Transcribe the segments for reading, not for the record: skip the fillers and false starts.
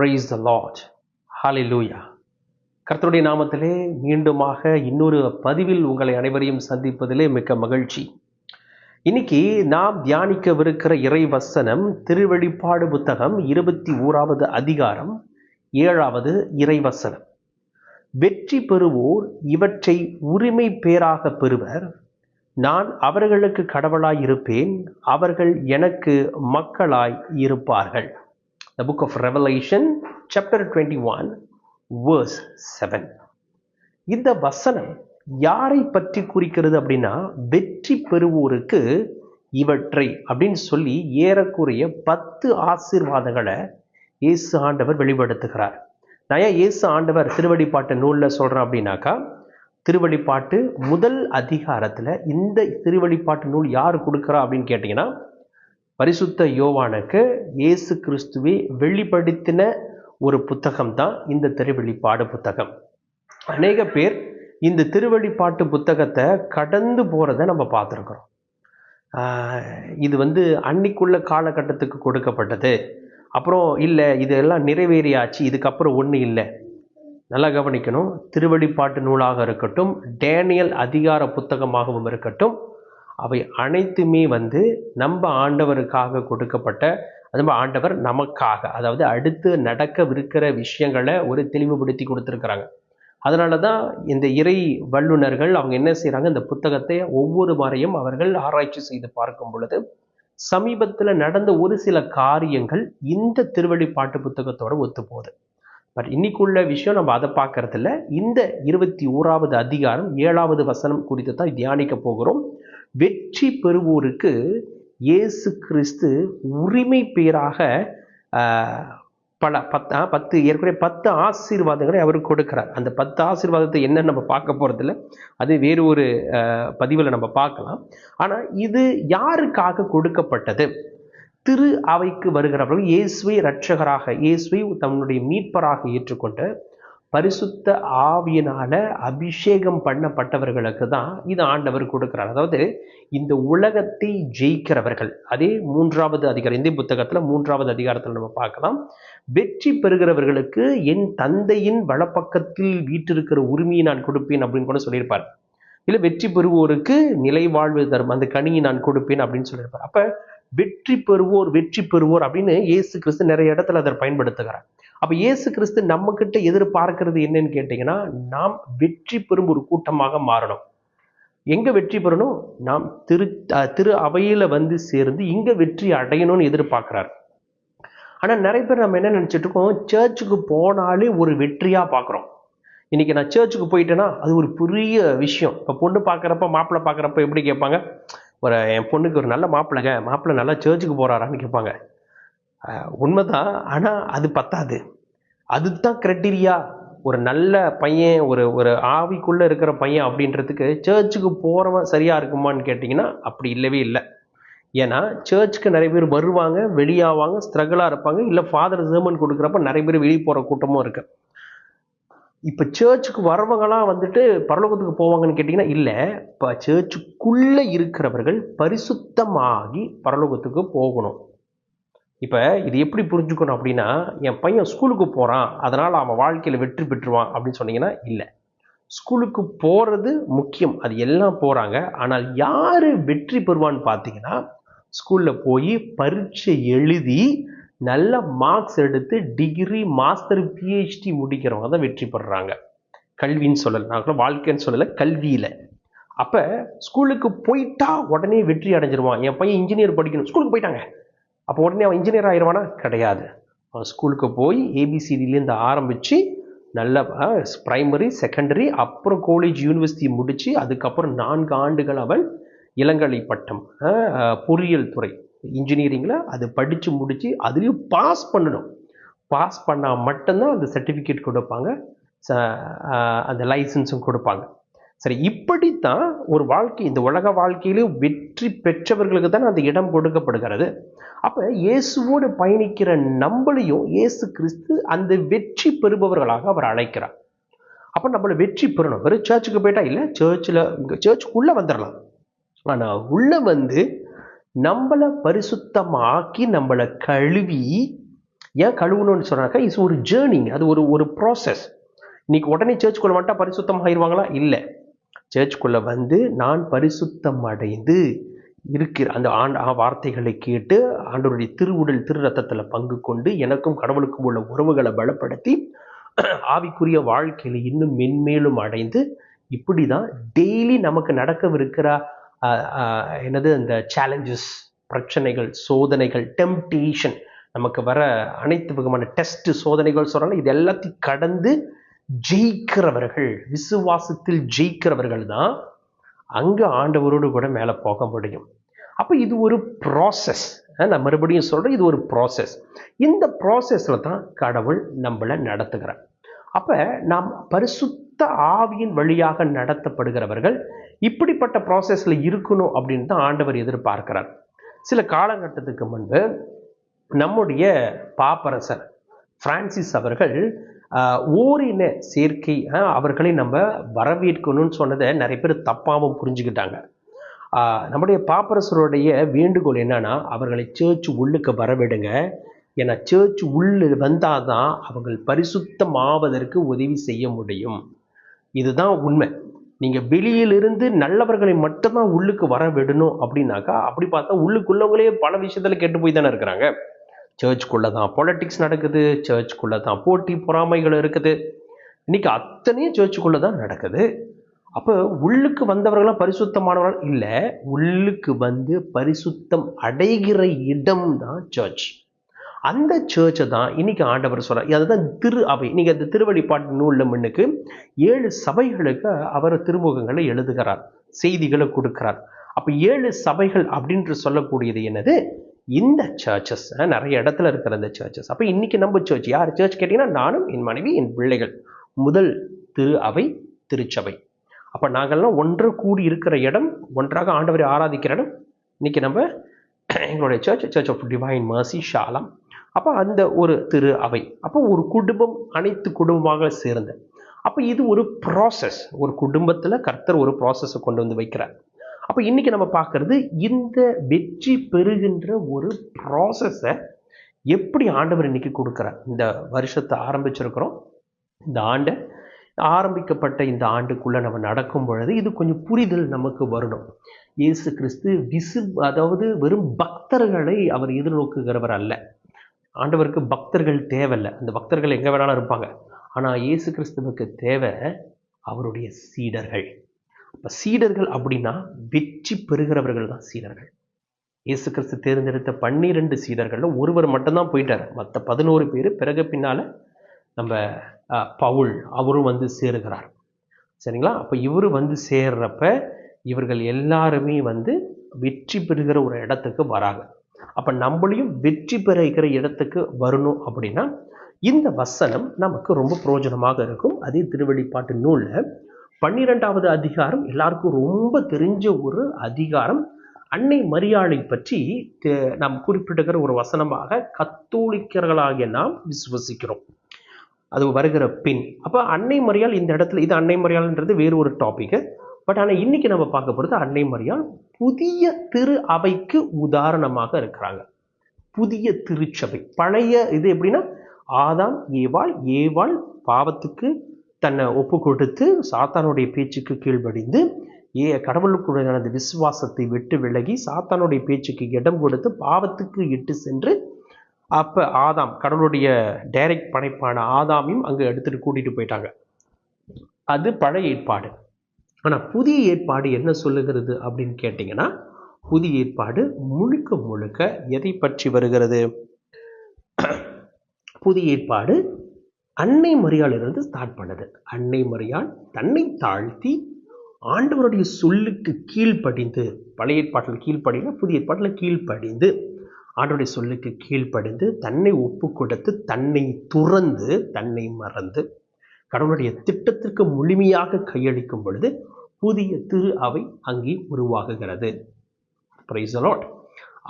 Praise the Lord. Hallelujah. கர்த்தருடைய நாமத்திலே மீண்டுமாக இன்னொரு பதிவில் உங்களை அனைவரையும் சந்திப்பதிலே மிக்க மகிழ்ச்சி. இன்னைக்கு நாம் தியானிக்கவிருக்கிற இறை வசனம் திருவெளிப்பாடு புத்தகம் 21வது அதிகாரம் 7வது இறை வசனம். வெற்றி பெறுவோர் இவற்றை உரிமை பேராக பெறுவர். நான் அவர்களுக்கு கடவுளாய் இருப்பேன், அவர்கள் எனக்கு மக்களாய் இருப்பார்கள். The book of Revelation, chapter 21, verse 7. இந்த வசனம் யாரை பற்றி குறிக்கிறது அப்படின்னா, வெற்றி பெறுவோருக்கு இவற்றை அப்படின்னு சொல்லி ஏறக்குறைய 10 ஆசீர்வாதங்களை இயேசு ஆண்டவர் வெளிப்படுத்துகிறார். நான் ஏன் இயேசு ஆண்டவர் திருவெளிப்பாட்டு நூலில் சொல்கிறேன் அப்படின்னாக்கா, திருவெளிப்பாட்டு முதல் அதிகாரத்தில் இந்த திருவெளிப்பாட்டு நூல் யார் கொடுக்குறா அப்படின்னு கேட்டிங்கன்னா, பரிசுத்த யோவானுக்கு இயேசு கிறிஸ்துவை வெளிப்படுத்தின ஒரு புத்தகம் தான் இந்த திருவெளிப்பாடு புத்தகம். அநேக பேர் இந்த திருவெளிப்பாட்டு புத்தகத்தை கடந்து போகிறத நம்ம பார்த்துருக்குறோம். இது அன்னைக்குள்ள காலகட்டத்துக்கு கொடுக்கப்பட்டது, அப்புறம் இல்லை இதெல்லாம் நிறைவேறியாச்சு, இதுக்கப்புறம் ஒன்றும் இல்லை. நல்லா கவனிக்கணும். திருவெளிப்பாட்டு நூலாக இருக்கட்டும், டேனியல் அதிகார புத்தகமாகவும் இருக்கட்டும், அவை அனைத்துமே நம்ம ஆண்டவருக்காக கொடுக்கப்பட்ட, நம்ம ஆண்டவர் நமக்காக, அதாவது அடுத்து நடக்கவிருக்கிற விஷயங்களை ஒரு தெளிவுபடுத்தி கொடுத்துருக்குறாங்க. அதனால தான் இந்த இறை வல்லுநர்கள் அவங்க என்ன செய்கிறாங்க, இந்த புத்தகத்தை ஒவ்வொரு முறையும் அவர்கள் ஆராய்ச்சி செய்து பார்க்கும் பொழுது சமீபத்தில் நடந்த ஒரு சில காரியங்கள் இந்த திருவெளிப்பாட்டு புத்தகத்தோட ஒத்து போகுது. பட் இன்னைக்குள்ள விஷயம் நம்ம அதை பார்க்கறதில்ல. இந்த 21வது அதிகாரம் 7வது வசனம் குறித்து தான் தியானிக்க போகிறோம். வெற்றி பெறுவோருக்கு இயேசு கிறிஸ்து உரிமை பேராக ஏற்கனவே 10 ஆசீர்வாதங்களை அவர் கொடுக்கிறார். அந்த 10 ஆசீர்வாதத்தை என்ன நம்ம பார்க்க போறதில்ல, அது வேறு ஒரு பதிவில் நம்ம பார்க்கலாம். ஆனால் இது யாருக்காக கொடுக்கப்பட்டது? திரு அவைக்கு வருகிறவர்கள் இயேசுவை இரட்சகராக, இயேசுவை தன்னுடைய மீட்பராக ஏற்றுக்கொண்ட பரிசுத்த ஆவியினால அபிஷேகம் பண்ணப்பட்டவர்களுக்கு தான் இது ஆண்டவர் கொடுக்கிறார். அதாவது இந்த உலகத்தை ஜெயிக்கிறவர்கள். அதே 3வது அதிகாரம், இந்த புத்தகத்தில் 3வது அதிகாரத்தில் நம்ம பார்க்கலாம். வெற்றி பெறுகிறவர்களுக்கு என் தந்தையின் வலப்பக்கத்தில் வீற்றிருக்கிற உரிமையை நான் கொடுப்பேன் அப்படின்னு கூட சொல்லியிருப்பார். இல்லை வெற்றி பெறுவோருக்கு நிலை வாழ்வு தரும் அந்த கனியை நான் கொடுப்பேன் அப்படின்னு சொல்லியிருப்பார். அப்ப வெற்றி பெறுவோர் அப்படின்னு இயேசு கிறிஸ்து நிறைய இடத்துல அதை பயன்படுத்துகிறார். அப்ப இயேசு கிறிஸ்து நம்ம கிட்ட எதிர்பார்க்கிறது என்னன்னு கேட்டீங்கன்னா, நாம் வெற்றி பெறும் ஒரு கூட்டமாக மாறணும். எங்க வெற்றி பெறணும்? நாம் திரு அவையில சேர்ந்து இங்க வெற்றி அடையணும்னு எதிர்பார்க்கிறார். ஆனா நிறைய பேர் நம்ம என்ன நினைச்சிட்டு இருக்கோம், சர்ச்சுக்கு போனாலே ஒரு வெற்றியா பார்க்குறோம். இன்னைக்கு நான் சர்ச்சுக்கு போயிட்டேன்னா அது ஒரு பெரிய விஷயம். இப்போ பொண்ணு பார்க்குறப்ப, மாப்பிள்ளை பார்க்குறப்ப எப்படி கேட்பாங்க, என் பொண்ணுக்கு ஒரு நல்ல மாப்பிள்ளை நல்லா சர்ச்சுக்கு போறாரான்னு கேட்பாங்க. உண்மைதான். ஆனால் அது பத்தாது. அதுதான் கிரைட்டீரியா. ஒரு நல்ல பையன், ஒரு ஆவிக்குள்ளே இருக்கிற பையன் அப்படின்றதுக்கு சர்ச்சுக்கு போகிறவன் சரியாக இருக்குமான்னு கேட்டிங்கன்னா அப்படி இல்லவே இல்லை. ஏன்னா சர்ச்சுக்கு நிறைய பேர் வருவாங்க, வெளியாவாங்க, ஸ்ட்ரகிளாக இருப்பாங்க. இல்லை ஃபாதர் சர்மன் கொடுக்குறப்ப நிறைய பேர் வெளியே போகிற கூட்டமும் இருக்குது. இப்போ சர்ச்சுக்கு வரவங்களாம் பரலோகத்துக்கு போவாங்கன்னு கேட்டிங்கன்னா இல்லை. இப்போ சர்ச்சுக்குள்ளே இருக்கிறவர்கள் பரிசுத்தமாகி பரலோகத்துக்கு போகணும். இப்போ இது எப்படி புரிஞ்சுக்கணும் அப்படின்னா, என் பையன் ஸ்கூலுக்கு போகிறான் அதனால் அவன் வாழ்க்கையில் வெற்றி பெற்றுவான் அப்படின்னு சொன்னீங்கன்னா இல்லை. ஸ்கூலுக்கு போகிறது முக்கியம், அது எல்லாம் போகிறாங்க. ஆனால் யார் வெற்றி பெறுவான்னு பார்த்தீங்கன்னா, ஸ்கூலில் போய் பரீட்சை எழுதி நல்ல மார்க்ஸ் எடுத்து டிகிரி, மாஸ்டர், பிஹெச்டி முடிக்கிறவங்க தான் வெற்றி பெறுறாங்க. கல்வின்னு சொல்லலை, நான் வாழ்க்கைன்னு சொல்லலை, கல்வியில். அப்போ ஸ்கூலுக்கு போயிட்டா உடனே வெற்றி அடைஞ்சிருவான். என் பையன் இன்ஜினியர் படிக்கணும், ஸ்கூலுக்கு போயிட்டாங்க, அப்போ உடனே அவன் இன்ஜினியர் ஆயிடுவானா? கிடையாது. அவன் ஸ்கூலுக்கு போய் ஏபிசிடிலேருந்து ஆரம்பித்து நல்ல பிரைமரி, செகண்டரி, அப்புறம் காலேஜ், யூனிவர்சிட்டி முடித்து அதுக்கப்புறம் 4 ஆண்டுகள் அவன் இளங்கலை பட்டம், பொறியியல் துறை, இன்ஜினியரிங்கில் அது படித்து முடித்து அதுலேயும் பாஸ் பண்ணணும். பாஸ் பண்ணால் மட்டும்தான் அந்த சர்டிஃபிகேட் கொடுப்பாங்க, அந்த லைசன்ஸும் கொடுப்பாங்க. சரி, இப்படித்தான் ஒரு வாழ்க்கை, இந்த உலக வாழ்க்கையிலும் வெற்றி பெற்றவர்களுக்கு தான் அந்த இடம் கொடுக்கப்படுகிறது. அப்போ இயேசுவோடு பயணிக்கிற நம்மளையும் இயேசு கிறிஸ்து அந்த வெற்றி பெறுபவர்களாக அவர் அழைக்கிறார். அப்போ நம்மளை வெற்றி பெறணும். வெறும் சர்ச்சுக்கு போயிட்டா இல்லை, சர்ச்சுக்குள்ளே வந்துடலாம். ஆனால் உள்ளே நம்மளை பரிசுத்தமாக்கி, நம்மளை கழுவி, ஏன் கழுவணும்னு சொன்னாக்கா இட்ஸ் ஒரு ஜேர்னிங், அது ஒரு ஒரு ப்ராசஸ். இன்னைக்கு உடனே சர்ச்சுக்குள்ள வந்துட்டா பரிசுத்தம் ஆயிடுவாங்களா? இல்லை. சர்ச்சுக்குள்ள வந்து நான் பரிசுத்தம் அடைந்து இருக்கிற அந்த வார்த்தைகளை கேட்டு ஆண்டவருடைய திருவுடல் திரு ரத்தத்தில் பங்கு கொண்டு எனக்கும் கடவுளுக்கும் உள்ள உறவுகளை பலப்படுத்தி ஆவிக்குரிய வாழ்க்கையில் இன்னும் மென்மேலும் அடைந்து இப்படி தான் டெய்லி நமக்கு நடக்கவிருக்கிற என்னது அந்த சேலஞ்சஸ், பிரச்சனைகள், சோதனைகள், டெம்டேஷன், நமக்கு வர அனைத்து விதமான டெஸ்ட் சோதனைகள் சொல்றாங்க, இது எல்லாத்தையும் கடந்து ஜெயிக்கிறவர்கள், விசுவாசத்தில் ஜெயிக்கிறவர்கள் தான் அங்க ஆண்டவரோடு கூட மேல போக முடியும். அப்ப இது ஒரு ப்ராசஸ். நான் மறுபடியும் சொல்றேன், இது ஒரு ப்ராசஸ். இந்த ப்ராசஸ்ல தான் கடவுள் நம்மளை நடத்துகிறார். அப்ப நாம் பரிசுத்த ஆவியின் வழியாக நடத்தப்படுகிறவர்கள் இப்படிப்பட்ட ப்ராசஸ்ல இருக்கணும் அப்படின்னு தான் ஆண்டவர் எதிர்பார்க்கிறார். சில காலகட்டத்துக்கு முன்பு நம்முடைய பாப்பரசர் பிரான்சிஸ் அவர்கள் ஓரின சேர்க்கை அவர்களை நம்ம வரவேற்கணும்னு சொன்னதை நிறைய பேர் தப்பாகவும் புரிஞ்சுக்கிட்டாங்க. நம்முடைய பாப்பரசருடைய வேண்டுகோள் என்னன்னா, அவர்களை சர்ச் உள்ளுக்கு வரவிடுங்க. ஏன்னா சர்ச் உள்ள வந்தாதான் அவர்கள் பரிசுத்தம் ஆவதற்கு உதவி செய்ய முடியும். இதுதான் உண்மை. நீங்க வெளியிலிருந்து நல்லவர்களை மட்டும்தான் உள்ளுக்கு வர விடணும் அப்படின்னாக்கா, அப்படி பார்த்தா உள்ளுக்குள்ளவங்களே பல விஷயத்துல கெட்டு போய் தானே இருக்கிறாங்க. சர்ச்சுக்குள்ள தான் பொலிட்டிக்ஸ் நடக்குது, சர்ச்சுக்குள்ள தான் போட்டி பொறாமைகள் இருக்குது, இன்னைக்கு அத்தனையும் சர்ச்சுக்குள்ள தான் நடக்குது. அப்ப உள்ளுக்கு வந்தவர்களாம் பரிசுத்தமானவர்கள் இல்லை, உள்ளுக்கு வந்து பரிசுத்தம் அடைகிற இடம் தான் சர்ச். அந்த சர்ச்சை தான் இன்னைக்கு ஆண்டவர் சொல்றார். அதுதான் திரு அவை. நீங்க அந்த திருவழிப்பாட்டு நூல்ல முன்னுக்கு 7 சபைகளுக்கு அவர் திருமுகங்களை எழுதுகிறார், செய்திகளை கொடுக்கிறார். அப்ப 7 சபைகள் அப்படின்று சொல்லக்கூடியது என்னது? இந்த சர்ச்சஸ், நிறைய இடத்துல இருக்கிற அந்த சர்ச்சஸ். அப்ப இன்னைக்கு நம்ம சர்ச் யார் சர்ச் கேட்டீங்கன்னா, நானும் என் மனைவி என் பிள்ளைகள் முதல் திரு அவை திருச்சபை. அப்ப நாங்கள்லாம் ஒன்று கூடி இருக்கிற இடம், ஒன்றாக ஆண்டவரை ஆராதிக்கிற இடம் இன்னைக்கு நம்ம எங்களுடைய சர்ச் ஆஃப் டிவைன் மர்சி ஷாலாம். அப்போ அந்த ஒரு திரு அவை, அப்போ ஒரு குடும்பம், அனைத்து குடும்பமாக சேர்ந்த. அப்போ இது ஒரு ப்ராசஸ். ஒரு குடும்பத்தில் கர்த்தர் ஒரு ப்ராசஸை கொண்டு வந்து வைக்கிறார். அப்போ இன்னைக்கு நம்ம பார்க்கறது இந்த வெற்றி பெறுகின்ற ஒரு ப்ராசஸை எப்படி ஆண்டவர் இன்னைக்கு கொடுக்குறார். இந்த வருஷத்தை ஆரம்பிச்சிருக்கிறோம். இந்த ஆண்டை ஆரம்பிக்கப்பட்ட இந்த ஆண்டுக்குள்ள நம்ம நடக்கும் பொழுது இது கொஞ்சம் புரிதல் நமக்கு வரணும். இயேசு கிறிஸ்து அதாவது வெறும் பக்தர்களை அவர் எதிர்நோக்குகிறவர் அல்ல. ஆண்டவருக்கு பக்தர்கள் தேவையில்லை, அந்த பக்தர்கள் எங்க வேணாலும் இருப்பாங்க. ஆனா இயேசு கிறிஸ்துவுக்கு தேவை அவருடைய சீடர்கள். அப்ப சீடர்கள் அப்படின்னா வெற்றி பெறுகிறவர்கள் தான் சீடர்கள். இயேசு கிறிஸ்து தேர்ந்தெடுத்த 12 சீடர்கள்ல ஒருவர் மட்டும்தான் போயிட்டார். மற்ற 11 பேர் பிறகு பின்னால நம்ம பவுல் அவரும் வந்து சேருகிறார். சரிங்களா? அப்ப இவரு வந்து சேர்றப்ப இவர்கள் எல்லாருமே வந்து வெற்றி பெறுகிற ஒரு இடத்துக்கு வராங்க. அப்ப நம்மளையும் வெற்றி பெறுகிற இடத்துக்கு வரணும் அப்படின்னா இந்த வசனம் நமக்கு ரொம்ப பிரயோஜனமாக இருக்கும். அதே திருவெளிப்பாட்டு நூல்ல 12வது அதிகாரம் எல்லாருக்கும் ரொம்ப தெரிஞ்ச ஒரு அதிகாரம். அன்னை மரியாளை பற்றி நாம் குறிப்பிடுகிற ஒரு வசனமாக கத்தோலிக்கர்களாகிய நாம் விசுவசிக்கிறோம். அது வருகிற பின். அப்ப அன்னை மரியாள் இந்த இடத்துல, இது அன்னை மரியாள்ன்றது வேறு ஒரு டாபிக். பட் ஆனால் இன்னைக்கு நம்ம பார்க்க போகிறது அன்னை மரியாள் புதிய திரு அவைக்கு உதாரணமாக இருக்கிறாங்க. புதிய திருச்சபை. பழைய இது எப்படின்னா, ஆதாம் ஏவாள் பாவத்துக்கு தன்னை ஒப்பு கொடுத்து சாத்தானுடைய பேச்சுக்கு கீழ்ப்படிந்து கடவுளுக்குடைய அந்த விசுவாசத்தை விட்டு விலகி சாத்தானுடைய பேச்சுக்கு இடம் கொடுத்து பாவத்துக்கு இட்டு சென்று, அப்ப ஆதாம் கடவுளுடைய டைரக்ட் படைப்பான ஆதாமையும் அங்க எடுத்துட்டு கூட்டிட்டு போயிட்டாங்க. அது பழைய ஏற்பாடு. ஆனா புதிய ஏற்பாடு என்ன சொல்லுகிறது அப்படின்னு கேட்டீங்கன்னா, புதிய ஏற்பாடு முழுக்க முழுக்க எதை பற்றி வருகிறது? புதிய ஏற்பாடு அன்னை மரியாளிலிருந்து ஸ்டார்ட் பண்ணது. அன்னை மரியாள் தன்னை தாழ்த்தி ஆண்டவருடைய சொல்லுக்கு கீழ்ப்படிந்து, பழைய ஏற்பாட்டில் கீழ்ப்படிந்து, புதிய ஏற்பாட்டில் கீழ்ப்படிந்து, ஆண்டவருடைய சொல்லுக்கு கீழ்ப்படிந்து தன்னை ஒப்பு கொடுத்து தன்னை துறந்து தன்னை மறந்து கடவுளுடைய திட்டத்திற்கு முழுமையாக கையளிக்கும் பொழுது புதிய திரு அவை அங்கே உருவாகுகிறது. Praise the Lord.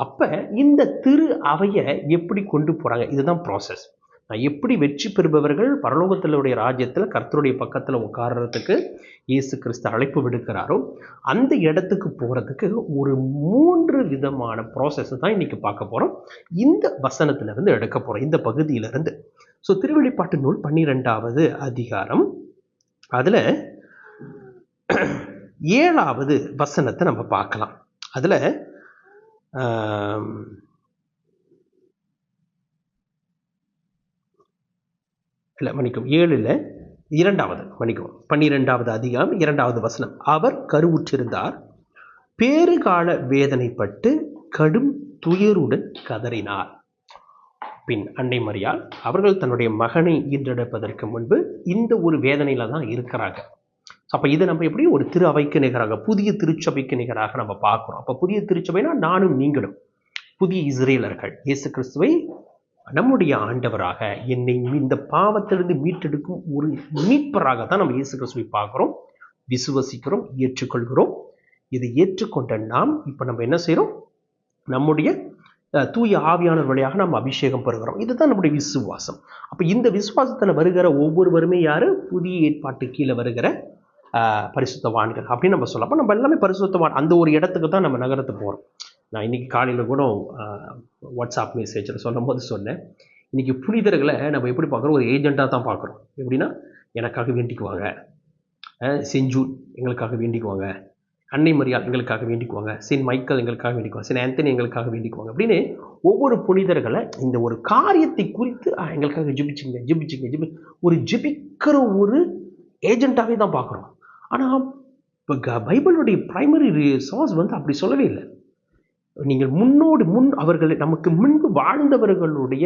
அப்ப இந்த திரு அவையை எப்படி கொண்டு போறாங்க? இதுதான் ப்ராசஸ். நான் எப்படி வெற்றி பெறுபவர்கள் பரலோகத்தினுடைய ராஜ்யத்தில் கர்த்தருடைய பக்கத்தில் உட்கார்றதுக்கு இயேசு கிறிஸ்து அழைப்பு விடுக்கிறாரோ அந்த இடத்துக்கு போகிறதுக்கு ஒரு 3 விதமான ப்ராசஸ் தான் இன்னைக்கு பார்க்க போகிறோம். இந்த வசனத்திலிருந்து எடுக்க போகிறோம், இந்த பகுதியிலிருந்து. ஸோ திருவெளிப்பாட்டு நூல் 12வது அதிகாரம் அதில் 7வது வசனத்தை நம்ம பார்க்கலாம். அதில் இல்லை மன்னிக்கும் 7ல் 2வது 12வது அதிகாரம் 2வது வசனம். அவர் கருவுற்றிருந்தார், பேறுகால வேதனைப்பட்டு கடும் துயருடன் கதறினார். பின் அன்னை மரியாள் அவர்கள் தன்னுடைய மகனை ஈன்றெடுப்பதற்கு முன்பு இந்த ஒரு வேதனையில தான் இருக்கிறாங்க. அப்போ இதை நம்ம எப்படி ஒரு திரு அவைக்கு நிகராக, புதிய திருச்சபைக்கு நிகராக நம்ம பார்க்குறோம். அப்போ புதிய திருச்சபைனா நானும் நீங்களும் புதிய இஸ்ரேலர்கள், இயேசு கிறிஸ்துவை நம்முடைய ஆண்டவராக, என்னை இந்த பாவத்திலிருந்து மீட்டெடுக்கும் ஒரு மீட்பராக தான் நம்ம இயேசு கிறிஸ்துவை பார்க்குறோம், விசுவசிக்கிறோம், ஏற்றுக்கொள்கிறோம். இதை ஏற்றுக்கொண்ட நாம் இப்போ நம்ம என்ன செய்கிறோம்? நம்முடைய தூய ஆவியானவர் வழியாக நம்ம அபிஷேகம் பெறுகிறோம். இதுதான் நம்முடைய விசுவாசம். அப்போ இந்த விசுவாசத்தில் வருகிற ஒவ்வொருவருமே யாரு? புதிய ஏற்பாட்டு கீழே வருகிற பரிசுத்தவான்கள் அப்படின்னு நம்ம சொல்லலாம். அப்போ நம்ம எல்லாமே பரிசுத்தவான். அந்த ஒரு இடத்துக்கு தான் நம்ம நகரத்து போகிறோம். நான் இன்னைக்கு காலையில் கூட வாட்ஸ்அப் மெசேஜில் சொல்லும் போது சொன்னேன், இன்னைக்கு புனிதர்களை நம்ம எப்படி பார்க்குறோம்? ஒரு ஏஜெண்டாக தான் பார்க்குறோம். எப்படின்னா, எனக்காக வேண்டிக்குவாங்க, செஞ்சூர் எங்களுக்காக வேண்டிக்குவாங்க, அன்னை மரியாள் எங்களுக்காக வேண்டிக்குவாங்க, செயின்ட் மைக்கேல் எங்களுக்காக வேண்டிக்குவாங்க, செயின்ட் ஆந்தனி எங்களுக்காக வேண்டிக்குவாங்க அப்படின்னு ஒவ்வொரு புனிதர்களை இந்த ஒரு காரியத்தை குறித்து எங்களுக்காக ஜெபிச்சிங்க ஒரு ஜெபிக்கிற ஒரு ஏஜெண்டாகவே தான் பார்க்குறோம். ஆனால் இப்போ பைபிளுடைய பிரைமரி சோர்ஸ் அப்படி சொல்லவே இல்லை. நீங்கள் முன் அவர்களை நமக்கு முன்பு வாழ்ந்தவர்களுடைய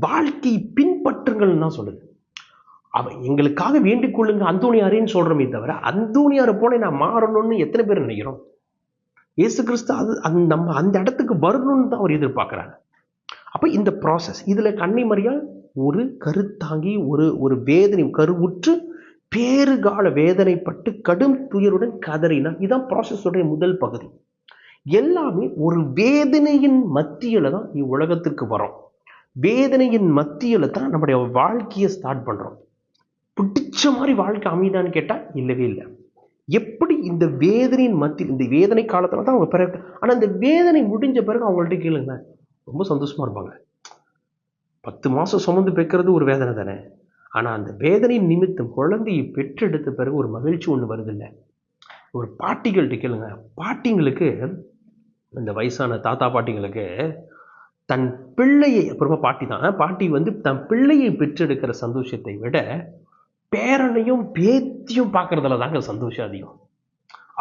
வாழ்க்கையை பின்பற்றுங்கள்னு தான் சொல்லுது. எங்களுக்காக வேண்டிக் கொள்ளுங்க அந்தோணியாரேன்னு சொல்றோமே தவிர, அந்தோணியாரை போல நான் மாறணும்னு எத்தனை பேர் நினைக்கிறோம்? இயேசு கிறிஸ்து நம்ம அந்த இடத்துக்கு வரணும்னு தான் அவர் எதிர்பார்க்கிறாங்க. அப்ப இந்த ப்ராசஸ் இதுல கன்னை மரியாள் ஒரு கருத்தாங்கி ஒரு வேதனை கருவுற்று பேறுகால வேதனைப்பட்டு கடும் துயருடன் கதறினா, இதுதான் ப்ராசஸோடைய முதல் பகுதி. எல்லாமே ஒரு வேதனையின் மத்தியில தான் உலகத்திற்கு வரோம். வேதனையின் மத்தியில தான் நம்முடைய வாழ்க்கையை ஸ்டார்ட் பண்றோம். பிடிச்ச மாதிரி வாழ்க்கை அமைதான்னு கேட்டால் இல்லவே இல்லை. எப்படி இந்த வேதனையின் மத்தியில், இந்த வேதனை காலத்தில் தான் அவங்க பிறகு, ஆனால் இந்த வேதனை முடிஞ்ச பிறகு அவங்கள்ட்ட கேளுங்க, ரொம்ப சந்தோஷமா இருப்பாங்க. 10 மாதம் சுமந்து பெக்கிறது ஒரு வேதனை தானே. ஆனால் அந்த வேதனையின் நிமித்தம் குழந்தையை பெற்றெடுத்த பிறகு ஒரு மகிழ்ச்சி ஒன்று வருது இல்லை. ஒரு பாட்டிகள்கிட்ட கேளுங்க, பாட்டிங்களுக்கு, இந்த வயசான தாத்தா பாட்டிங்களுக்கு தன் பிள்ளையை, அப்புறமா பாட்டி தான், பாட்டி தன் பிள்ளையை பெற்றெடுக்கிற சந்தோஷத்தை விட பேரனையும் பேத்தியும் பார்க்கறதுல தாங்க சந்தோஷம் அதிகம்.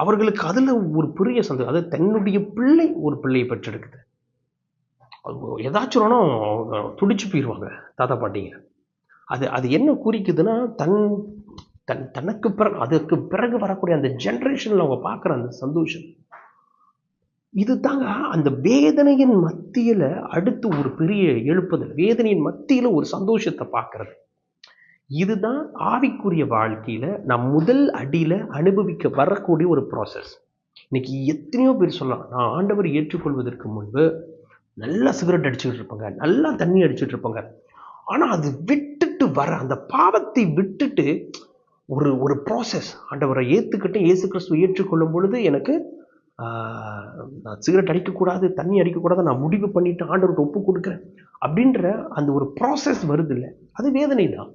அவர்களுக்கு அதுல ஒரு பெரிய சந்தோஷம். அது தன்னுடைய பிள்ளை ஒரு பிள்ளையை பெற்றெடுக்குது, ஏதாச்சும் துடிச்சு போயிடுவாங்க தாத்தா பாட்டிங்க. அது என்ன குறிக்குதுன்னா, தனக்கு பிறகு, அதுக்கு பிறகு வரக்கூடிய அந்த ஜென்ரேஷன்ல அவங்க பார்க்குற அந்த சந்தோஷம் இது தாங்க. அந்த வேதனையின் மத்தியில அடுத்து ஒரு பெரிய எழுப்புதல், வேதனையின் மத்தியில ஒரு சந்தோஷத்தை பார்க்கறது. இதுதான் ஆவிக்குரிய வாழ்க்கையில நாம் முதல் அடியில அனுபவிக்க வரக்கூடிய ஒரு ப்ராசஸ். இன்னைக்கு எத்தனையோ பேர் சொல்லலாம், நான் ஆண்டவர் ஏற்றுக்கொள்வதற்கு முன்பு நல்லா சிகரெட் அடிச்சுட்டு இருப்பாங்க, நல்லா தண்ணி அடிச்சுட்டு இருப்பாங்க. ஆனா அது விட்டுட்டு வர, அந்த பாவத்தை விட்டுட்டு ஒரு ப்ராசஸ், ஆண்டவரை ஏத்துக்கிட்டு இயேசு கிறிஸ்துவை ஏற்றுக்கொள்ளும் பொழுது எனக்கு நான் சிகரெட் அடிக்கக்கூடாது, தண்ணி அடிக்கக்கூடாது, நான் முடிவு பண்ணிட்டு ஆண்டவர்கிட்ட ஒப்பு கொடுக்குறேன் அப்படின்ற அந்த ஒரு ப்ராசஸ் வருது இல்லை, அது வேதனை தான்.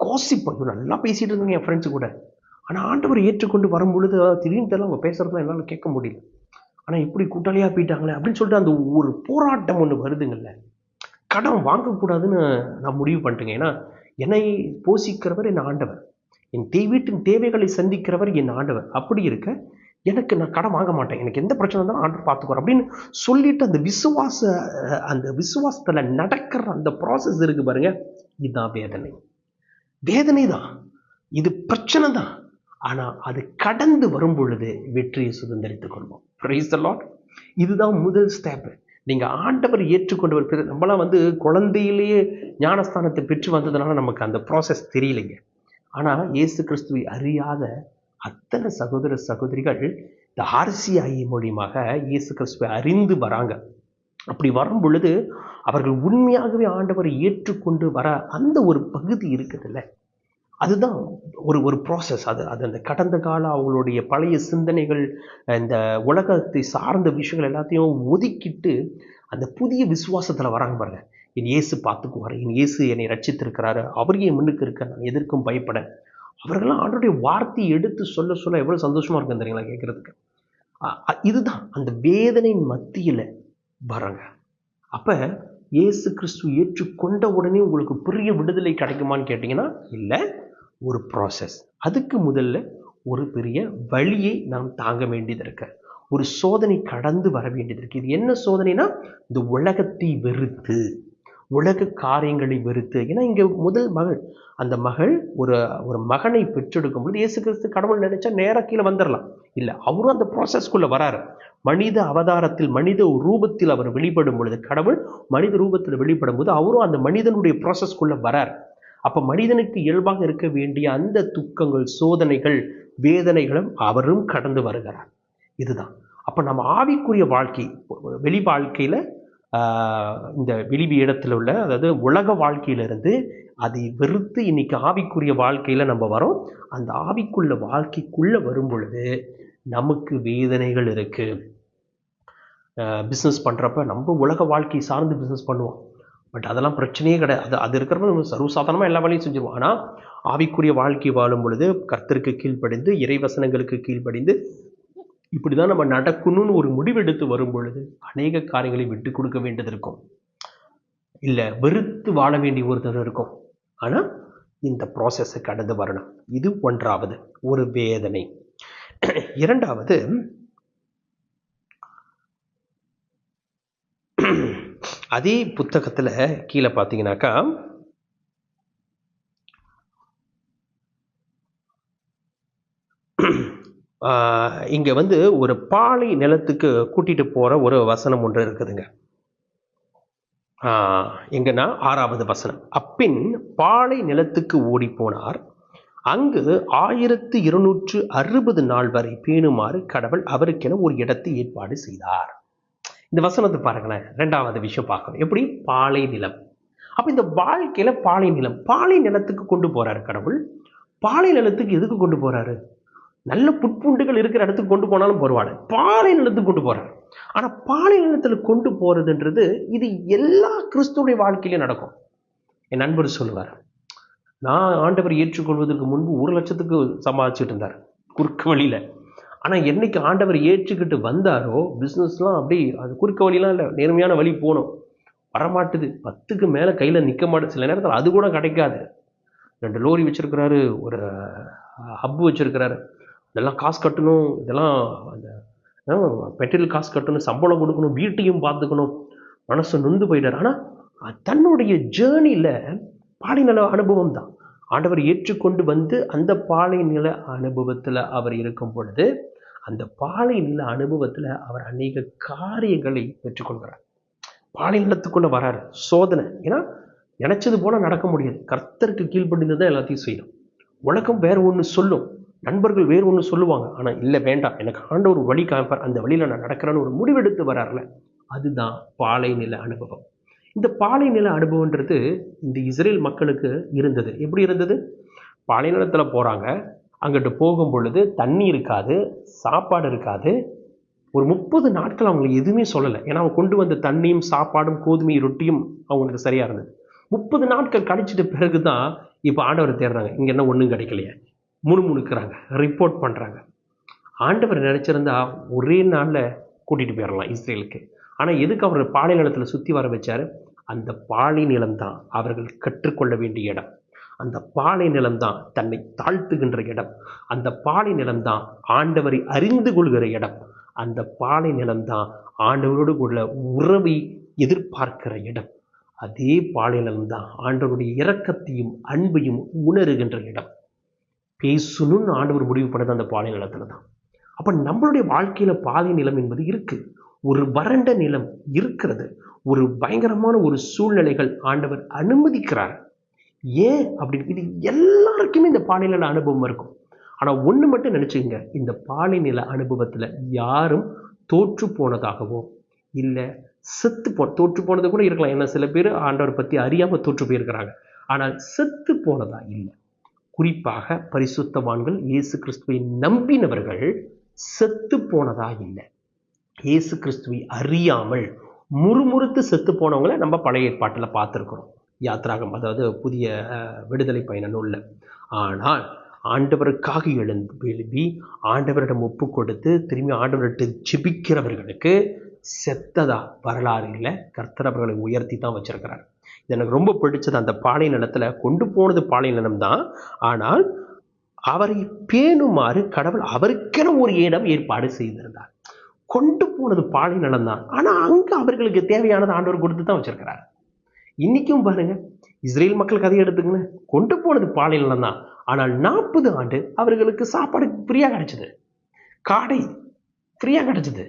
காசிப் நல்லா பேசிட்டு இருந்தேங்க என் ஃப்ரெண்ட்ஸு கூட. ஆனால் ஆண்டவர் ஏற்றுக்கொண்டு வரும் பொழுது திடீர்னு தெரியல, அவங்க பேசுறதுலாம் என்னால் கேட்க முடியல. ஆனால் இப்படி கூட்டாளியாக போயிட்டாங்களே அப்படின்னு சொல்லிட்டு அந்த ஒரு போராட்டம் ஒன்று வருதுங்கல்ல. கடன் வாங்கக்கூடாதுன்னு நான் முடிவு பண்ணிட்டேங்க. ஏன்னா என்னை போஷிக்கிறவர் என் ஆண்டவர், என் வீட்டின் தேவைகளை சந்திக்கிறவர் என் ஆண்டவர். அப்படி இருக்க எனக்கு நான் கடன் வாங்க மாட்டேன், எனக்கு எந்த பிரச்சனை இருந்தாலும் ஆண்டவர் பார்த்துக்குறோம் அப்படின்னு சொல்லிட்டு அந்த விசுவாசத்துல நடக்கிற அந்த ப்ராசஸ் இருக்கு பாருங்க, இதுதான் வேதனை. வேதனை தான், இது பிரச்சனை தான். ஆனா அது கடந்து வரும் பொழுது வெற்றியை சுதந்திரித்துக் கொள்வோம். Praise the Lord. இதுதான் முதல் ஸ்டெப். நீங்க ஆண்டவர் ஏற்றுக்கொண்டு, நம்மளாம் குழந்தையிலேயே ஞானஸ்தானத்தை பெற்று வந்ததுனால நமக்கு அந்த ப்ராசஸ் தெரியலைங்க. ஆனா இயேசு கிறிஸ்துவை அறியாத அத்தனை சகோதர சகோதரிகள் இந்த RCI மூலியமாக இயேசு கிறிஸ்துவை அறிந்து வராங்க. அப்படி வரும் பொழுது அவர்கள் உண்மையாகவே ஆண்டவரை ஏற்றுக்கொண்டு வர அந்த ஒரு பகுதி இருக்குதுல்ல, அதுதான் ஒரு ஒரு ப்ராசஸ். அது அது அந்த கடந்த கால அவங்களுடைய பழைய சிந்தனைகள், இந்த உலகத்தை சார்ந்த விஷயங்கள் எல்லாத்தையும் ஒதுக்கிட்டு அந்த புதிய விசுவாசத்தில் வராங்க பாருங்க. என் இயேசு பார்த்துக்குவார், என் இயேசு என்னை ரட்சித்திருக்கிறாரு, அவர் என் முன்னுக்கு இருக்க, நான் எதற்கும் பயப்பட. அவர்கள்லாம் ஆண்டோடைய வார்த்தையை எடுத்து சொல்ல சொல்ல எவ்வளோ சந்தோஷமா இருக்கும் தெரியுங்களா கேட்கறதுக்கு. இதுதான் அந்த வேதனையின் மத்தியில் வராங்க. அப்போ இயேசு கிறிஸ்து ஏற்றுக்கொண்ட உடனே உங்களுக்கு பெரிய விடுதலை கிடைக்குமான்னு கேட்டிங்கன்னா இல்லை, ஒரு ப்ராசஸ். அதுக்கு முதல்ல ஒரு பெரிய வழியை நாம் தாங்க வேண்டியது இருக்கு, ஒரு சோதனை கடந்து வர வேண்டியது இருக்கு. இது என்ன சோதனைனா, இந்த உலகத்தை வெறுத்து, உலக காரியங்களை வெறுத்து. ஏன்னா இங்க முதல் மகள், அந்த மகள் ஒரு ஒரு மகனை பெற்றெடுக்கும் பொழுது இயேசு கிறிஸ்து கடவுள் நினைச்சா நேரா கீழே வந்துடலாம். இல்லை, அவரும் அந்த ப்ராசஸ்க்குள்ள வராரு. மனித அவதாரத்தில், மனித ரூபத்தில் அவர் வெளிப்படும் பொழுது, கடவுள் மனித ரூபத்தில் வெளிப்படும் போது அவரும் அந்த மனிதனுடைய ப்ராசஸ்க்குள்ள வரார். அப்ப மனிதனுக்கு இயல்பாக இருக்க வேண்டிய அந்த துக்கங்கள், சோதனைகள், வேதனைகளும் அவரும் கடந்து வருகிறார். இதுதான். அப்ப நம்ம ஆவிக்குரிய வாழ்க்கை, வெளி வாழ்க்கையில இந்த வெளி இடத்துல உள்ள, அதாவது உலக வாழ்க்கையிலிருந்து அதை வெறுத்து இன்னைக்கு ஆவிக்குரிய வாழ்க்கையில நம்ம வரோம். அந்த ஆவிக்குள்ள வாழ்க்கைக்குள்ள வரும் பொழுது நமக்கு வேதனைகள் இருக்கு. பிஸ்னஸ் பண்றப்ப நம்ம உலக வாழ்க்கை சார்ந்து பிஸ்னஸ் பண்ணுவோம், பட் அதெல்லாம் பிரச்சனையே கிடையாது. அது இருக்கிறப்ப நம்ம சர்வசாதாரணமாக எல்லா வேலையும் செஞ்சிருவோம். ஆனால் ஆவிக்குரிய வாழ்க்கை வாழும் பொழுது கர்த்தருக்கு கீழ்ப்படிந்து, இறைவசனங்களுக்கு கீழ்ப்படிந்து, இப்படிதான் நம்ம நடக்கணும்னு ஒரு முடிவெடுத்து வரும் பொழுது அநேக காரியங்களை விட்டு கொடுக்க வேண்டியது இருக்கும். இல்லை, வெறுத்து வாழ வேண்டிய ஒருத்தர் இருக்கும். ஆனால் இந்த ப்ராசஸை கடந்து வரணும். இது ஒன்றாவது ஒரு வேதனை. இரண்டாவது, அதே புத்தகத்துல கீழே பார்த்தீங்கன்னாக்கா, இங்க ஒரு பாலை நிலத்துக்கு கூட்டிட்டு போற ஒரு வசனம் ஒன்று இருக்குதுங்க. எங்கன்னா 6வது வசனம். அப்பின் பாலை நிலத்துக்கு ஓடி போனார், அங்கு 1260 நாள் வரை பேணுமாறு கடவுள் அவருக்கென ஒரு இடத்தை ஏற்பாடு செய்தார். இந்த வசனத்தை பாருங்களேன். 2வது விஷயம் பார்க்கணும், எப்படி பாலை நிலம். அப்ப இந்த வாழ்க்கையில பாலை நிலம், பாலை நிலத்துக்கு கொண்டு போறாரு கடவுள். பாலை நிலத்துக்கு எதுக்கு கொண்டு போறாரு? நல்ல புட்புண்டுகள் இருக்கிற இடத்துக்கு கொண்டு போனாலும் போடுவாரு, பாலை நிலத்துக்கு கொண்டு போறாரு. ஆனா பாலை நிலத்துல கொண்டு போறதுன்றது இது எல்லா கிறிஸ்துடைய வாழ்க்கையிலும் நடக்கும். என் நண்பர் சொல்லுவார், நான் ஆண்டவர் ஏற்றுக்கொள்வதற்கு முன்பு 1 லட்சத்துக்கு சம்பாதிச்சுட்டு இருந்தார் குறுக்கு வழியில. ஆனா என்னைக்கு ஆண்டவர் ஏற்றுக்கிட்டு வந்தாரோ, பிசினஸ்லாம் அப்படி அது குறுக்க வழிலாம் இல்லை, நேர்மையான வழி போகணும், வரமாட்டுது. 10க்கு மேல கையில நிக்க மாட்டேது. சில நேரத்தில் அது கூட கிடைக்காது. 2 லோரி வச்சிருக்கிறாரு, ஒரு ஹப் வச்சிருக்கிறாரு, இதெல்லாம் காசு கட்டணும், இதெல்லாம் அந்த பெட்ரோல் காசு கட்டணும், சம்பளம் கொடுக்கணும், வீட்டையும் பார்த்துக்கணும், மனசு நொந்து போயிட்டார். ஆனா தன்னுடைய ஜேர்னியில பாலை நில அனுபவம் தான். ஆண்டவர் ஏற்றுக்கொண்டு வந்து அந்த பாலை நில அனுபவத்துல அவர் இருக்கும் பொழுது, அந்த பாலை நில அனுபவத்துல அவர் அநேக காரியங்களை பெற்றுக்கொள்கிறார். பாலை நிலத்துக்குள்ள வராரு, சோதனை. ஏன்னா நினைச்சது போல நடக்க முடியாது. கர்த்தருக்கு கீழ்ப்படிந்துதான் எல்லாத்தையும் செய்யணும். உலகம் வேற ஒன்று சொல்லும், நண்பர்கள் வேறு ஒன்று சொல்லுவாங்க. ஆனா இல்லை, வேண்டாம், எனக்கு ஆண்டவர் வழி காமிப்பார், அந்த வழியில நான் நடக்கிறேன்னு ஒரு முடிவெடுத்து வராருல, அதுதான் பாலை நில அனுபவம். இந்த பாலை நில அனுபவம்ன்றது இந்த இஸ்ரேல் மக்களுக்கு இருந்தது. எப்படி இருந்தது? பாலை நிலத்துல போறாங்க, அங்கிட்டு போகும் பொழுது தண்ணி இருக்காது, சாப்பாடு இருக்காது. ஒரு 30 நாட்கள் அவங்களுக்கு எதுவுமே சொல்லலை. ஏன்னா அவங்க கொண்டு வந்த தண்ணியும் சாப்பாடும் கோதுமை ரொட்டியும் அவங்களுக்கு சரியா இருந்தது. 30 நாட்கள் கழிச்சிட்ட பிறகுதான் இப்ப ஆண்டவர் தேடுறாங்க. இங்க என்ன ஒண்ணும் கிடைக்கலையே, முணுமுணுக்கிறாங்க, ரிப்போர்ட் பண்றாங்க. ஆண்டவர் நினைச்சிருந்தா ஒரே நாள்ல கூட்டிட்டு போயிடலாம் இஸ்ரேலுக்கு. ஆனா எதுக்கு அவர் பாலை நிலத்துல சுத்தி வர வச்சாரு? அந்த பாலை நிலம்தான் அவர்கள் கற்றுக்கொள்ள வேண்டிய இடம். அந்த பாலை நிலம்தான் தன்னை தாழ்த்துகின்ற இடம். அந்த பாலை நிலம்தான் ஆண்டவரை அறிந்து கொள்கிற இடம். அந்த பாலை நிலம்தான் ஆண்டவரோடு உள்ள உறவை எதிர்பார்க்கிற இடம். அதே பாலை நிலம்தான் ஆண்டவருடைய இரக்கத்தையும் அன்பையும் உணருகின்ற இடம். பேசணும்னு ஆண்டவர் முடிவு பண்ணது அந்த பாலை நிலத்துல தான். அப்ப நம்மளுடைய வாழ்க்கையில பாலை நிலம் என்பது இருக்கு, ஒரு வறண்ட நிலம் இருக்கிறது, ஒரு பயங்கரமான ஒரு சூழ்நிலைகள் ஆண்டவர் அனுமதிக்கிறார். ஏன் அப்படி? இது எல்லாருக்குமே இந்த பாலை நில அனுபவம் இருக்கும். ஆனா ஒண்ணு மட்டும் நினைச்சுங்க, இந்த பாலை நில அனுபவத்துல யாரும் தோற்று போனதாகவோ இல்லை தோற்று போனது கூட இருக்கலாம். ஏன்னா சில பேர் ஆண்டவர் பற்றி அறியாமல் தோற்று போயிருக்கிறாங்க. ஆனால் செத்து போனதா இல்லை. குறிப்பாக பரிசுத்தவான்கள் இயேசு கிறிஸ்துவை நம்பினவர்கள் செத்து போனதா இல்லை. இயேசு கிறிஸ்துவை அறியாமல் முறுமுறுத்து செத்து போனவங்களை நம்ம பழைய ஏற்பாட்டில் பார்த்துருக்கிறோம். யாத்ராகம், அதாவது புதிய விடுதலை பயண நூல்ல. ஆனால் ஆண்டவருக்காக எழும்பி ஆண்டவரிடம் ஒப்பு கொடுத்து திரும்பி ஆண்டவர்கிட்ட ஜெபிக்கிறவர்களுக்கு செத்ததா வரலாறு இல்லை. கர்த்தர் அவர்களை உயர்த்தி தான் வச்சிருக்கிறார். இது எனக்கு ரொம்ப பிடிச்சது. அந்த பாலை நிலத்துல கொண்டு போனது பாலை நிலம் தான். ஆனால் அவரை பேணுமாறு கடவுள் அவருக்கென ஒரு இடம் ஏற்பாடு செய்திருந்தார். கொண்டு போனது பாலை நிலம் தான். ஆனா அங்க அவர்களுக்கு தேவையானது ஆண்டவர் கொடுத்து தான் வச்சிருக்கிறார். இன்னைக்கும் பாருங்க, இஸ்ரேல் மக்கள் கதையை எடுத்துக்கங்க, கொண்டு போனது பாலை நிலம் தான். ஆனால் 40 ஆண்டு அவர்களுக்கு சாப்பாடு ஃப்ரீயா கிடைச்சது, காடை ஃப்ரீயா கிடைச்சது,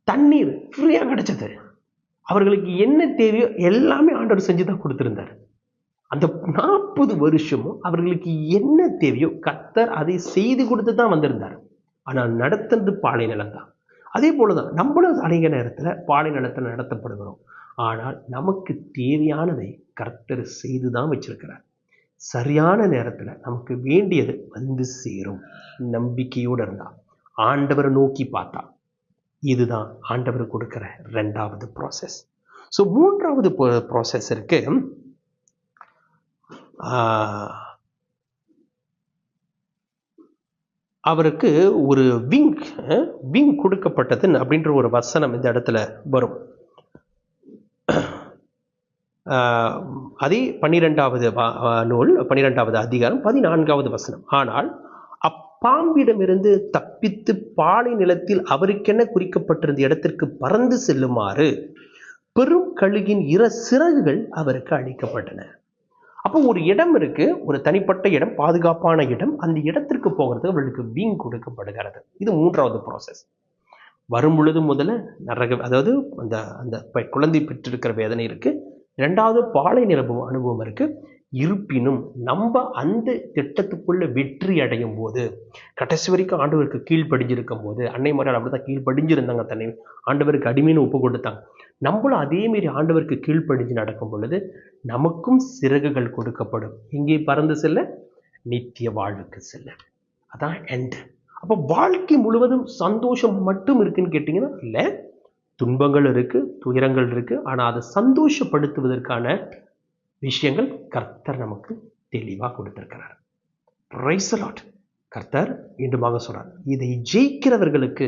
தண்ணீர் ஃப்ரீயா கிடைச்சது. அவர்களுக்கு என்ன தேவையோ எல்லாமே ஆண்டவர் செஞ்சுதான் கொடுத்திருந்தார். அந்த 40 வருஷமும் அவர்களுக்கு என்ன தேவையோ கர்த்தர் அதை செய்து கொடுத்து தான் வந்திருந்தார். ஆனால் நடத்துறது பாலை நிலம் தான். அதே போலதான் நம்மளும் அநேக நேரத்துல பாலை நிலத்தில் நடத்தப்படுகிறோம். ஆனால் நமக்கு தேவையானதை கர்த்தர் செய்துதான் வச்சிருக்கிறார். சரியான நேரத்துல நமக்கு வேண்டியது வந்து சேரும். நம்பிக்கையோடு இருந்தா, ஆண்டவரை நோக்கி பார்த்தா, இதுதான் ஆண்டவர் கொடுக்கிற 2வது ப்ராசஸ். ஸோ 3வது ப்ராசஸ் இருக்கு. அவருக்கு ஒரு விங் கொடுக்கப்பட்டது அப்படின்ற ஒரு வசனம் இந்த இடத்துல வரும். அதே 12வது நூல் 12வது அதிகாரம் 14வது வசனம். ஆனால் அப்பாம்பிடமிருந்து தப்பித்து பாலை நிலத்தில் அவருக்கென குறிக்கப்பட்டிருந்த இடத்திற்கு பறந்து செல்லுமாறு பெரும் கழுகின் சிறகுகள் அவருக்கு அளிக்கப்பட்டன. அப்போ ஒரு இடம் இருக்கு, ஒரு தனிப்பட்ட இடம், பாதுகாப்பான இடம். அந்த இடத்திற்கு போகிறதுக்கு அவர்களுக்கு விங் கொடுக்கப்படுகிறது. இது 3வது ப்ராசஸ். வரும் பொழுது முதல்ல அதாவது அந்த அந்த குழந்தை பெற்றிருக்கிற வேதனை இருக்கு. 2வது பாலை நிரம்பும் அனுபவம் இருக்கு. இருப்பினும் நம்ம அந்த திட்டத்துக்குள்ள வெற்றி அடையும் போது, கடைசி வரைக்கும் ஆண்டவருக்கு கீழ்ப்படிஞ்சிருக்கும் போது, அன்னை மரியாள் அப்படிதான் கீழ்ப்படிஞ்சிருந்தாங்க, தன்னை ஆண்டவருக்கு அடிமைன்னு ஒப்பு கொடுத்தாங்க. நம்மளும் அதே மாரி ஆண்டவருக்கு கீழ்ப்படிஞ்சு நடக்கும் பொழுது நமக்கும் சிறகுகள் கொடுக்கப்படும். எங்கே பறந்து செல்ல? நித்திய வாழ்வுக்கு செல்ல. அதான் எண்ட். அப்போ வாழ்க்கை முழுவதும் சந்தோஷம் மட்டும் இருக்குன்னு கேட்டீங்கன்னா இல்லை, துன்பங்கள் இருக்கு, துயரங்கள் இருக்கு. ஆனா அதை சந்தோஷப்படுத்துவதற்கான விஷயங்கள் கர்த்தர் நமக்கு தெளிவா கொடுத்திருக்கிறார். Praise the Lord. கர்த்தர் மீண்டுமாக சொல்றார், இதை ஜெயிக்கிறவர்களுக்கு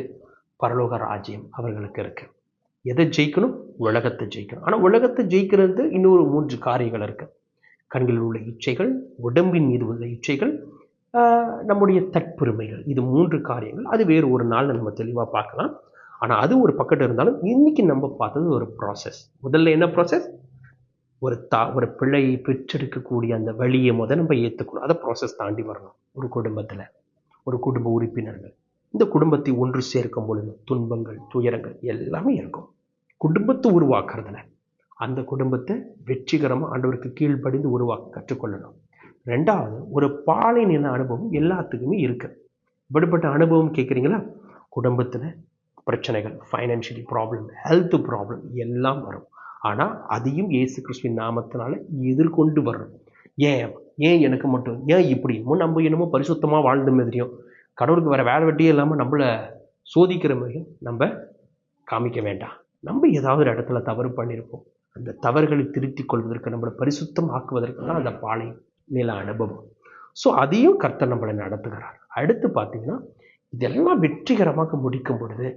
பரலோக ராஜ்யம் அவர்களுக்கு இருக்கு. எதை ஜெயிக்கணும்? உலகத்தை ஜெயிக்கணும். ஆனா உலகத்தை ஜெயிக்கிறது இன்னொரு 3 காரியங்கள் இருக்கு. கண்களில் உள்ள இச்சைகள், உடம்பின் மீது உள்ள இச்சைகள், நம்முடைய தற்பெருமைகள். இது 3 காரியங்கள். அது வேறு ஒரு நாள் நம்ம தெளிவா பார்க்கலாம். ஆனா அது ஒரு பக்கத்து இருந்தாலும் இன்னைக்கு நம்ம பார்த்தது ஒரு ப்ராசஸ். முதல்ல என்ன ப்ராசஸ்? ஒரு பிள்ளையை பெற்றெடுக்கக்கூடிய அந்த வழியை நம்ம ஏற்றுக்கணும். அதை ப்ராசஸ் தாண்டி வரணும். ஒரு குடும்பத்துல ஒரு குடும்ப உறுப்பினர்கள் இந்த குடும்பத்தை ஒன்று சேர்க்கும் பொழுது துன்பங்கள், துயரங்கள் எல்லாமே இருக்கும். குடும்பத்தை உருவாக்குறதுல அந்த குடும்பத்தை வெற்றிகரமாக ஆண்டவருக்கு கீழ்ப்படிந்து உருவாக்க கற்றுக்கொள்ளணும். 2வது, ஒரு பாலை நில அனுபவம் எல்லாத்துக்குமே இருக்கு. இப்படிப்பட்ட அனுபவம் கேட்குறீங்களா? குடும்பத்தில் பிரச்சனைகள், ஃபைனான்ஷியலி ப்ராப்ளம், ஹெல்த் ப்ராப்ளம் எல்லாம் வரும். ஆனால் அதையும் இயேசு கிறிஸ்துவின் நாமத்தினால எதிர்கொண்டு வரணும். ஏன் எனக்கு மட்டும், ஏன் இப்படி நம்ம என்னமோ பரிசுத்தமாக வாழ்ந்த மாதிரியும் கடவுளுக்கு வேற வேலை வெட்டியே இல்லாமல் நம்மளை சோதிக்கிற மாதிரியும் நம்ம காமிக்க வேண்டாம். நம்ம ஏதாவது ஒரு இடத்துல தவறு பண்ணியிருப்போம். அந்த தவறுகளை திருத்திக் கொள்வதற்கு, நம்மளை பரிசுத்தம் ஆக்குவதற்கு தான் அந்த பாலை நில அனுபவம். ஸோ அதையும் கர்த்தர் நம்மளை நடத்துகிறார். அடுத்து பார்த்தீங்கன்னா இதெல்லாம் வெற்றிகரமாக முடிக்கும் பொழுது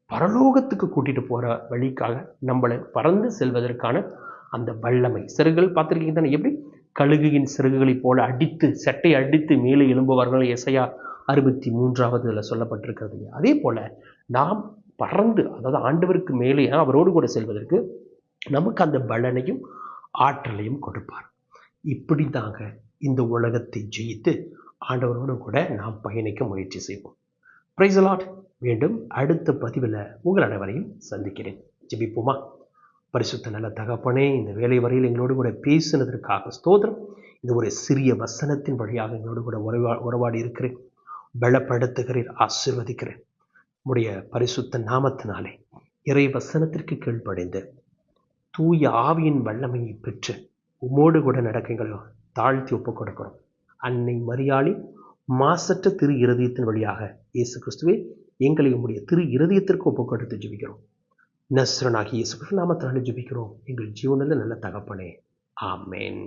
பரலோகத்துக்கு கூட்டிட்டு போற வழிக்காக நம்மளை பறந்து செல்வதற்கான அந்த வல்லமை. சிறகுகள் பார்த்துருக்கீங்க தானே? எப்படி கழுகுயின் சிறகுகளை போல அடித்து, செட்டை அடித்து மேலே எழும்புவார்கள். எசையா 63 சொல்லப்பட்டிருக்கிறது. அதே போல நாம் பறந்து, அதாவது ஆண்டவருக்கு மேலே அவரோடு கூட செல்வதற்கு நமக்கு அந்த பலனையும் ஆற்றலையும் கொடுப்பார். இப்படி தாங்க இந்த உலகத்தை ஜெயித்து ஆண்டவரோடு கூட நாம் பயணிக்க முயற்சி செய்வோம். Praise the Lord. மீண்டும் அடுத்த பதிவில் உங்கள் அனைவரையும் சந்திக்கிறேன். ஜெபிப்போமா? பரிசுத்த நல்ல தகப்பனே, இந்த வேலை வரையில் எங்களோடு கூட பேசினதற்காக ஸ்தோத்திரம். இந்த ஒரு சிறிய வசனத்தின் வழியாக எங்களோடு கூட உறவாடி இருக்கிறேன். பலப்படுத்துகிறேன், ஆசீர்வதிக்கிறேன். உடைய பரிசுத்த நாமத்தினாலே இறை வசனத்திற்கு கீழ்ப்படைந்து தூய ஆவியின் வல்லமையை பெற்று உமோடு கூட நடக்குங்களோ தாழ்த்தி ஒப்புக் கொடுக்கிறோம். அன்னை மரியாளி மாசற்ற திரு இருதயத்தின் வழியாக இயேசு கிறிஸ்துவே எங்களை உம்முடைய திரு இருதயத்திற்கு ஒப்புக் கொடுத்து ஜெபிக்கிறோம். நஸ்ரனாகி இயேசு கிறிஸ்து நாமத்தினாலே ஜெபிக்கிறோம் எங்கள் ஜீவனில் நல்ல தகப்பனே. ஆமென்.